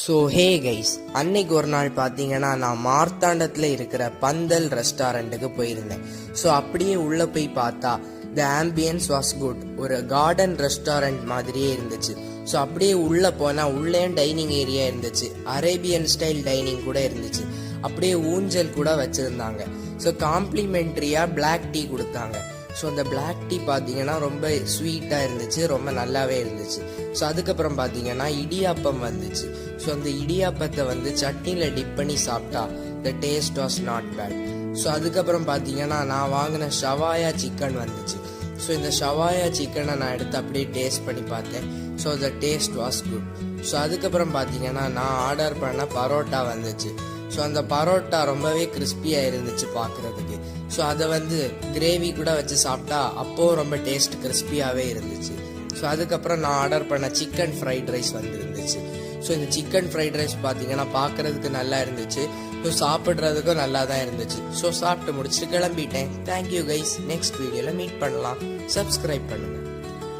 So hey guys, அன்னைக்கு ஒரு நாள் பார்த்தீங்கன்னா நான் மார்த்தாண்டத்தில் இருக்கிற பந்தல் ரெஸ்டாரண்ட்டுக்கு போயிருந்தேன். ஸோ அப்படியே உள்ளே போய் பார்த்தா த ஆம்பியன்ஸ் வாஸ் குட். ஒரு கார்டன் ரெஸ்டாரண்ட் மாதிரியே இருந்துச்சு. ஸோ அப்படியே உள்ளே போனால் உள்ளேயும் டைனிங் ஏரியா இருந்துச்சு, அரேபியன் ஸ்டைல் டைனிங் கூட இருந்துச்சு, அப்படியே ஊஞ்சல் கூட வச்சுருந்தாங்க. ஸோ காம்ப்ளிமெண்ட்ரியாக பிளாக் டீ கொடுத்தாங்க. ஸோ அந்த பிளாக் டீ பார்த்தீங்கன்னா ரொம்ப ஸ்வீட்டாக இருந்துச்சு, ரொம்ப நல்லாவே இருந்துச்சு. ஸோ அதுக்கப்புறம் பார்த்தீங்கன்னா இடியாப்பம் வந்துச்சு. ஸோ அந்த இடியாப்பத்தை வந்து சட்னியில் டிப் பண்ணி சாப்பிட்டா the taste was not bad. So அதுக்கப்புறம் பார்த்தீங்கன்னா நான் வாங்கின ஷவாயா சிக்கன் வந்துச்சு. ஸோ இந்த ஷவாயா சிக்கனை நான் எடுத்து அப்படியே டேஸ்ட் பண்ணி பார்த்தேன். So the taste was good. So அதுக்கப்புறம் பார்த்தீங்கன்னா நான் ஆர்டர் பண்ண பரோட்டா வந்துச்சு. ஸோ அந்த பரோட்டா ரொம்பவே கிறிஸ்பியாக இருந்துச்சு பார்க்குறதுக்கு. ஸோ அதை வந்து கிரேவி கூட வச்சு சாப்பிட்டா அப்போது ரொம்ப டேஸ்ட் கிறிஸ்பியாகவே இருந்துச்சு. ஸோ அதுக்கப்புறம் நான் ஆர்டர் பண்ண சிக்கன் ஃப்ரைட் ரைஸ் வந்துருந்துச்சு. ஸோ இந்த சிக்கன் ஃப்ரைட் ரைஸ் பார்த்தீங்கன்னா பார்க்குறதுக்கு நல்லா இருந்துச்சு, ஸோ சாப்பிட்றதுக்கும் நல்லா தான் இருந்துச்சு. ஸோ சாப்பிட்டு முடிச்சுட்டு கிளம்பிட்டேன். தேங்க்யூ கைஸ், நெக்ஸ்ட் வீடியோவில் மீட் பண்ணலாம். சப்ஸ்கிரைப் பண்ணுங்கள்.